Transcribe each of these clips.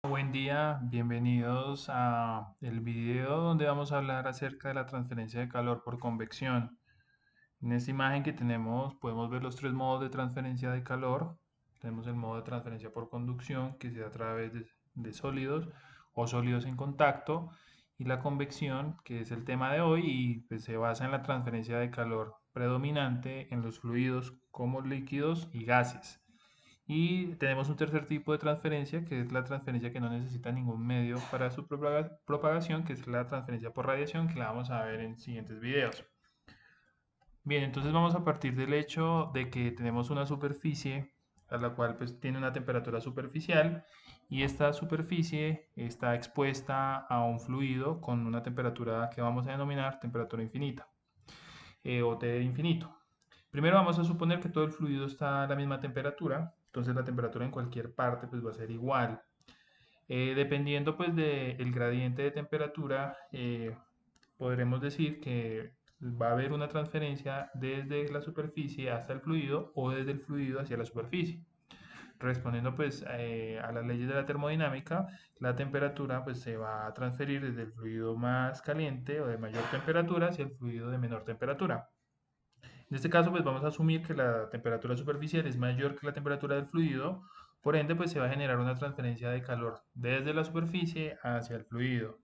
Buen día, bienvenidos a el video donde vamos a hablar acerca de la transferencia de calor por convección. En esta imagen que tenemos podemos ver los tres modos de transferencia de calor. Tenemos el modo de transferencia por conducción que se da a través de sólidos o sólidos en contacto y la convección que es el tema de hoy y pues, se basa en la transferencia de calor predominante en los fluidos como líquidos y gases. Y tenemos un tercer tipo de transferencia, que es la transferencia que no necesita ningún medio para su propagación, que es la transferencia por radiación, que la vamos a ver en siguientes videos. Bien, entonces vamos a partir del hecho de que tenemos una superficie a la cual pues tiene una temperatura superficial y esta superficie está expuesta a un fluido con una temperatura que vamos a denominar temperatura infinita o T infinito. Primero vamos a suponer que todo el fluido está a la misma temperatura, entonces la temperatura en cualquier parte pues va a ser igual. Dependiendo pues del gradiente de temperatura, podremos decir que va a haber una transferencia desde la superficie hasta el fluido o desde el fluido hacia la superficie. Respondiendo pues a las leyes de la termodinámica, la temperatura pues se va a transferir desde el fluido más caliente o de mayor temperatura hacia el fluido de menor temperatura. En este caso, pues vamos a asumir que la temperatura superficial es mayor que la temperatura del fluido, por ende, pues se va a generar una transferencia de calor desde la superficie hacia el fluido.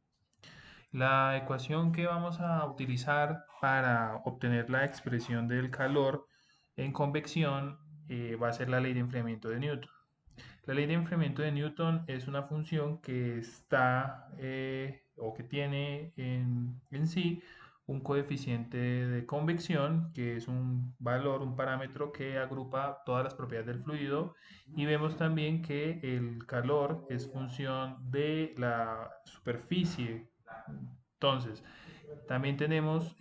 La ecuación que vamos a utilizar para obtener la expresión del calor en convección va a ser la ley de enfriamiento de Newton. La ley de enfriamiento de Newton es una función que está o que tiene en sí un coeficiente de convección, que es un valor, un parámetro que agrupa todas las propiedades del fluido. Y vemos también que el calor es función de la superficie. Entonces, también tenemos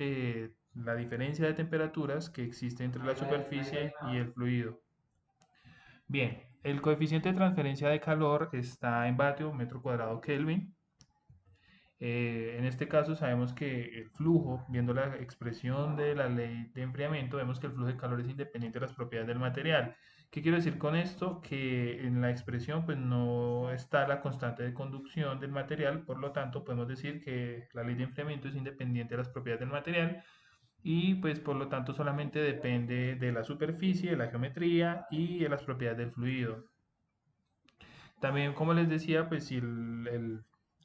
la diferencia de temperaturas que existe entre la superficie y el fluido. Bien, el coeficiente de transferencia de calor está en vatio metro cuadrado Kelvin. En este caso sabemos que el flujo, viendo la expresión de la ley de enfriamiento, vemos que el flujo de calor es independiente de las propiedades del material. ¿Qué quiero decir con esto? Que en la expresión pues no está la constante de conducción del material, por lo tanto podemos decir que la ley de enfriamiento es independiente de las propiedades del material y pues por lo tanto solamente depende de la superficie, de la geometría y de las propiedades del fluido. También, como les decía, pues si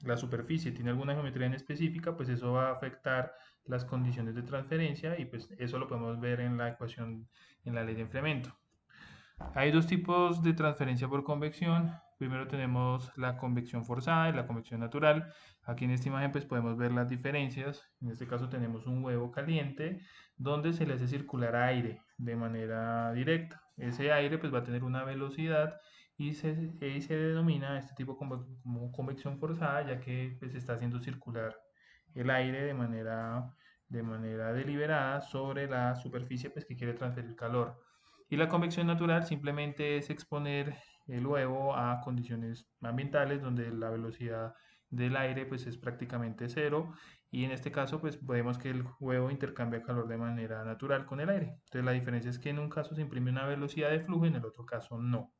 la superficie tiene alguna geometría en específica, pues eso va a afectar las condiciones de transferencia y pues eso lo podemos ver en la ecuación, en la ley de enfriamiento. Hay dos tipos de transferencia por convección. Primero tenemos la convección forzada y la convección natural. Aquí en esta imagen pues podemos ver las diferencias. En este caso tenemos un huevo caliente donde se le hace circular aire de manera directa. Ese aire pues va a tener una velocidad y se denomina este tipo como convección forzada, ya que pues, se está haciendo circular el aire de manera deliberada sobre la superficie pues, que quiere transferir calor. Y la convección natural simplemente es exponer el huevo a condiciones ambientales donde la velocidad del aire pues es prácticamente cero y en este caso pues vemos que el huevo intercambia calor de manera natural con el aire. Entonces la diferencia es que en un caso se imprime una velocidad de flujo y en el otro caso no.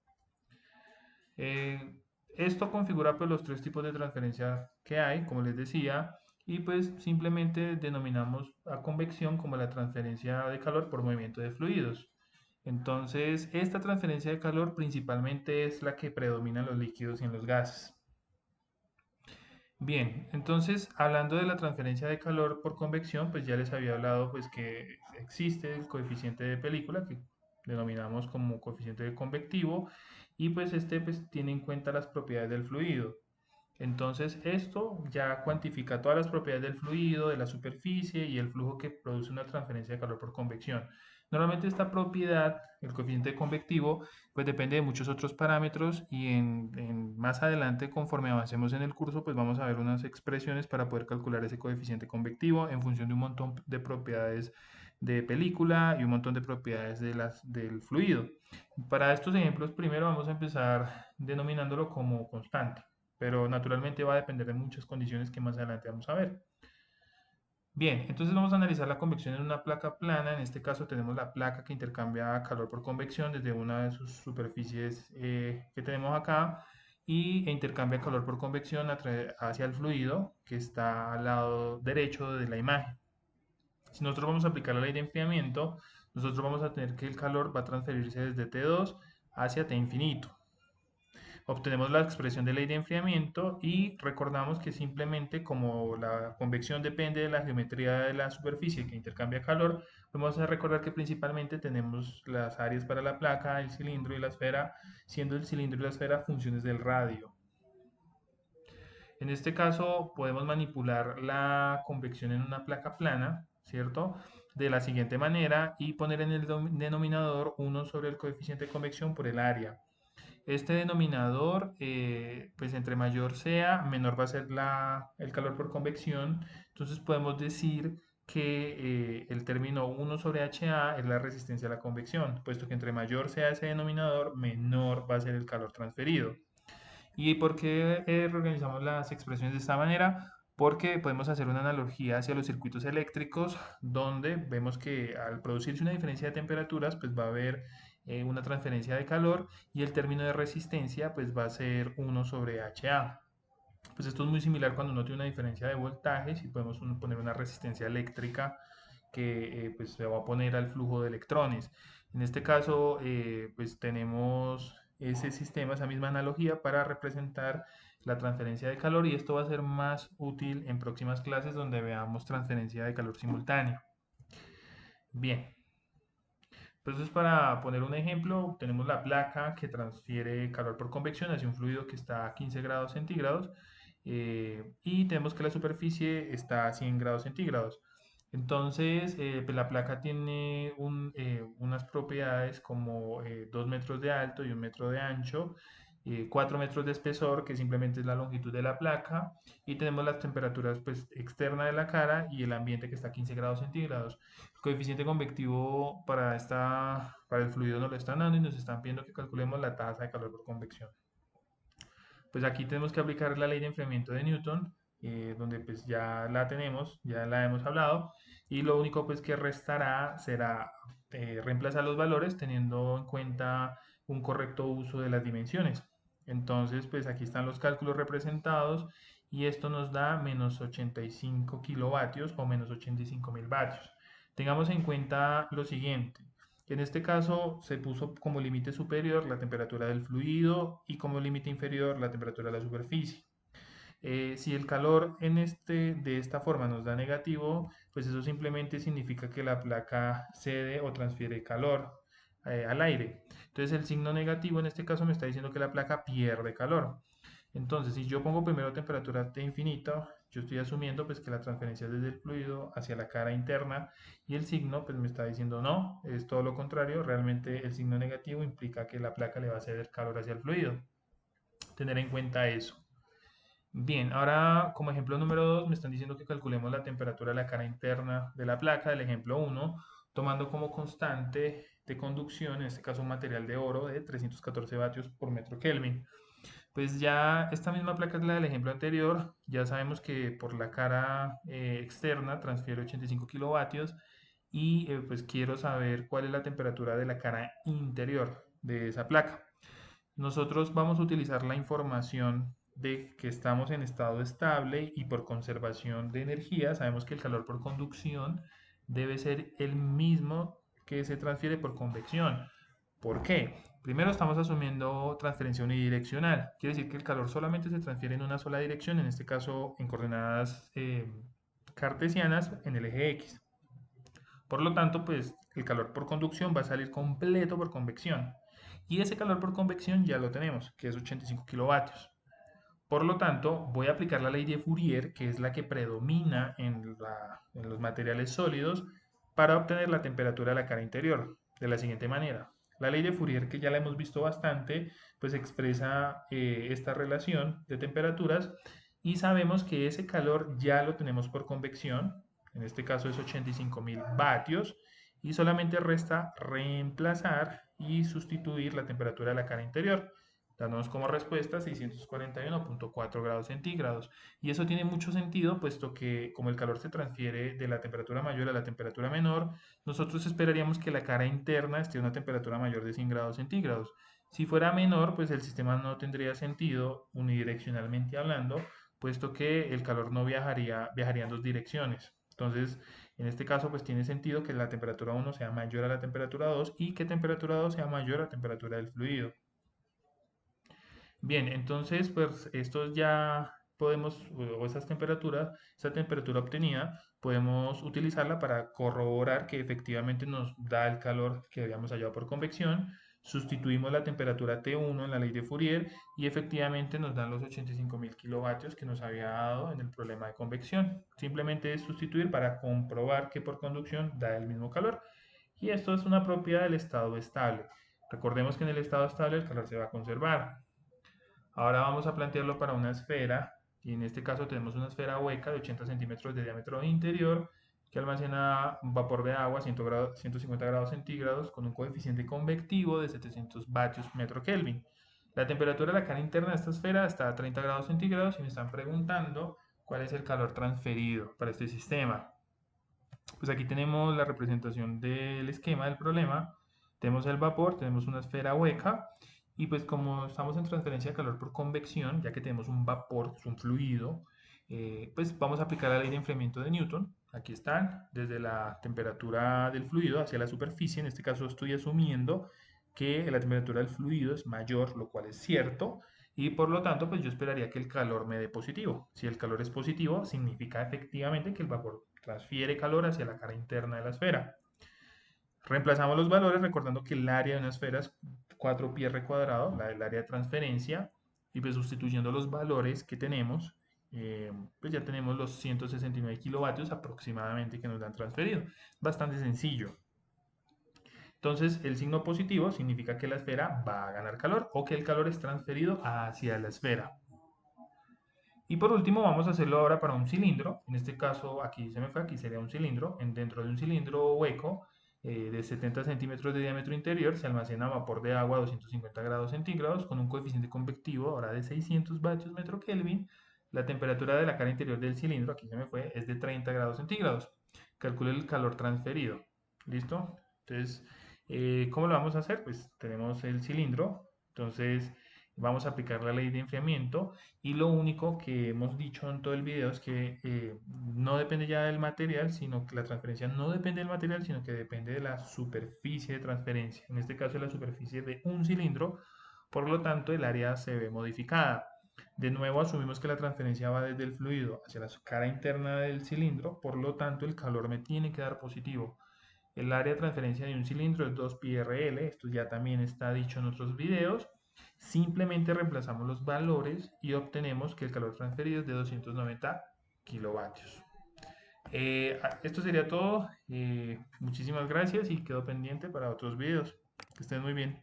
Eh, Esto configura pues los tres tipos de transferencia que hay, como les decía, y pues simplemente denominamos a convección como la transferencia de calor por movimiento de fluidos. Entonces, esta transferencia de calor principalmente es la que predomina en los líquidos y en los gases. Bien, entonces hablando de la transferencia de calor por convección, pues ya les había hablado pues que existe el coeficiente de película que denominamos como coeficiente de convectivo y pues este pues tiene en cuenta las propiedades del fluido. Entonces esto ya cuantifica todas las propiedades del fluido, de la superficie y el flujo que produce una transferencia de calor por convección. Normalmente esta propiedad, el coeficiente convectivo, pues depende de muchos otros parámetros y más adelante conforme avancemos en el curso pues vamos a ver unas expresiones para poder calcular ese coeficiente convectivo en función de un montón de propiedades de película y un montón de propiedades del fluido. Para estos ejemplos primero vamos a empezar denominándolo como constante, pero naturalmente va a depender de muchas condiciones que más adelante vamos a ver. Bien, entonces vamos a analizar la convección en una placa plana. En este caso tenemos la placa que intercambia calor por convección desde una de sus superficies que tenemos acá. e intercambia calor por convección hacia el fluido que está al lado derecho de la imagen. Si nosotros vamos a aplicar la ley de enfriamiento, nosotros vamos a tener que el calor va a transferirse desde T2 hacia T infinito. Obtenemos la expresión de ley de enfriamiento y recordamos que simplemente como la convección depende de la geometría de la superficie que intercambia calor, vamos a recordar que principalmente tenemos las áreas para la placa, el cilindro y la esfera, siendo el cilindro y la esfera funciones del radio. En este caso podemos manipular la convección en una placa plana, ¿cierto? De la siguiente manera y poner en el denominador 1 sobre el coeficiente de convección por el área. Este denominador, pues entre mayor sea, menor va a ser el calor por convección. Entonces podemos decir que el término 1 sobre HA es la resistencia a la convección, puesto que entre mayor sea ese denominador, menor va a ser el calor transferido. ¿Y por qué reorganizamos las expresiones de esta manera? Porque podemos hacer una analogía hacia los circuitos eléctricos, donde vemos que al producirse una diferencia de temperaturas, pues va a haber una transferencia de calor y el término de resistencia pues va a ser 1 sobre HA. Pues esto es muy similar cuando uno tiene una diferencia de voltajes y podemos poner una resistencia eléctrica que pues se va a poner al flujo de electrones. En este caso pues tenemos ese sistema, esa misma analogía para representar la transferencia de calor y esto va a ser más útil en próximas clases donde veamos transferencia de calor simultáneo. Bien, entonces para poner un ejemplo, tenemos la placa que transfiere calor por convección hacia un fluido que está a 15 grados centígrados y tenemos que la superficie está a 100 grados centígrados. Entonces, pues la placa tiene unas propiedades como 2 metros de alto y 1 metro de ancho, 4 metros de espesor, que simplemente es la longitud de la placa, y tenemos las temperaturas pues, externas de la cara y el ambiente que está a 15 grados centígrados. El coeficiente convectivo para el fluido nos lo están dando y nos están pidiendo que calculemos la tasa de calor por convección. Pues aquí tenemos que aplicar la ley de enfriamiento de Newton, donde pues ya la tenemos, ya la hemos hablado, y lo único pues que restará será reemplazar los valores teniendo en cuenta un correcto uso de las dimensiones. Entonces pues aquí están los cálculos representados y esto nos da menos 85 kilovatios o menos 85.000 vatios. Tengamos en cuenta lo siguiente. En este caso se puso como límite superior la temperatura del fluido y como límite inferior la temperatura de la superficie. Si el calor de esta forma nos da negativo, pues eso simplemente significa que la placa cede o transfiere calor al aire. Entonces el signo negativo en este caso me está diciendo que la placa pierde calor. Entonces, si yo pongo primero temperatura T infinito, yo estoy asumiendo pues que la transferencia es desde el fluido hacia la cara interna y el signo pues me está diciendo no, es todo lo contrario, realmente el signo negativo implica que la placa le va a ceder calor hacia el fluido. Tener en cuenta eso. Bien, ahora como ejemplo número 2 me están diciendo que calculemos la temperatura de la cara interna de la placa del ejemplo 1, tomando como constante de conducción, en este caso un material de oro de 314 vatios por metro Kelvin. Pues ya esta misma placa es la del ejemplo anterior, ya sabemos que por la cara externa transfiere 85 kilovatios y pues quiero saber cuál es la temperatura de la cara interior de esa placa. Nosotros vamos a utilizar la información de que estamos en estado estable y por conservación de energía sabemos que el calor por conducción debe ser el mismo que se transfiere por convección. ¿Por qué? Primero estamos asumiendo transferencia unidireccional. Quiere decir que el calor solamente se transfiere en una sola dirección, en este caso en coordenadas cartesianas en el eje X. Por lo tanto, pues el calor por conducción va a salir completo por convección. Y ese calor por convección ya lo tenemos, que es 85 kilovatios. Por lo tanto, voy a aplicar la ley de Fourier, que es la que predomina en los materiales sólidos, para obtener la temperatura de la cara interior, de la siguiente manera. La ley de Fourier, que ya la hemos visto bastante, pues expresa esta relación de temperaturas y sabemos que ese calor ya lo tenemos por convección, en este caso es 85.000 vatios, y solamente resta reemplazar y sustituir la temperatura de la cara interior dándonos como respuesta 641.4 grados centígrados. Y eso tiene mucho sentido, puesto que como el calor se transfiere de la temperatura mayor a la temperatura menor, nosotros esperaríamos que la cara interna esté a una temperatura mayor de 100 grados centígrados. Si fuera menor, pues el sistema no tendría sentido unidireccionalmente hablando, puesto que el calor no viajaría en dos direcciones. Entonces, en este caso, pues tiene sentido que la temperatura 1 sea mayor a la temperatura 2 y que temperatura 2 sea mayor a la temperatura del fluido. Bien, entonces, pues estos ya podemos, o esa temperatura obtenida, podemos utilizarla para corroborar que efectivamente nos da el calor que habíamos hallado por convección. Sustituimos la temperatura T1 en la ley de Fourier y efectivamente nos dan los 85.000 kilovatios que nos había dado en el problema de convección. Simplemente es sustituir para comprobar que por conducción da el mismo calor. Y esto es una propiedad del estado estable. Recordemos que en el estado estable el calor se va a conservar. Ahora vamos a plantearlo para una esfera, y en este caso tenemos una esfera hueca de 80 centímetros de diámetro interior que almacena un vapor de agua a 150 grados centígrados con un coeficiente convectivo de 700 vatios metro Kelvin. La temperatura de la cara interna de esta esfera está a 30 grados centígrados y me están preguntando cuál es el calor transferido para este sistema. Pues aquí tenemos la representación del esquema del problema. Tenemos el vapor, tenemos una esfera hueca y pues como estamos en transferencia de calor por convección, ya que tenemos un vapor, un fluido, pues vamos a aplicar la ley de enfriamiento de Newton. Aquí están, desde la temperatura del fluido hacia la superficie. En este caso estoy asumiendo que la temperatura del fluido es mayor, lo cual es cierto, y por lo tanto, pues yo esperaría que el calor me dé positivo. Si el calor es positivo, significa efectivamente que el vapor transfiere calor hacia la cara interna de la esfera. Reemplazamos los valores recordando que el área de una esfera es 4 pi r cuadrado, la del área de transferencia, y pues sustituyendo los valores que tenemos, pues ya tenemos los 169 kilovatios aproximadamente que nos dan transferido. Bastante sencillo. Entonces, el signo positivo significa que la esfera va a ganar calor o que el calor es transferido hacia la esfera. Y por último, vamos a hacerlo ahora para un cilindro. En este caso, aquí se me fue, aquí sería un cilindro. Dentro de un cilindro hueco de 70 centímetros de diámetro interior se almacena vapor de agua a 250 grados centígrados con un coeficiente convectivo ahora de 600 vatios metro Kelvin. La temperatura de la cara interior del cilindro, aquí se me fue, es de 30 grados centígrados. Calcule el calor transferido. ¿Listo? Entonces, ¿cómo lo vamos a hacer? Pues tenemos el cilindro. Entonces, vamos a aplicar la ley de enfriamiento y lo único que hemos dicho en todo el video es que no depende ya del material, sino que la transferencia no depende del material, sino que depende de la superficie de transferencia. En este caso, es la superficie de un cilindro, por lo tanto, el área se ve modificada. De nuevo, asumimos que la transferencia va desde el fluido hacia la cara interna del cilindro, por lo tanto, el calor me tiene que dar positivo. El área de transferencia de un cilindro es 2πrl, esto ya también está dicho en otros videos. Simplemente reemplazamos los valores y obtenemos que el calor transferido es de 290 kilovatios. Esto sería todo. Muchísimas gracias y quedo pendiente para otros videos. Que estén muy bien.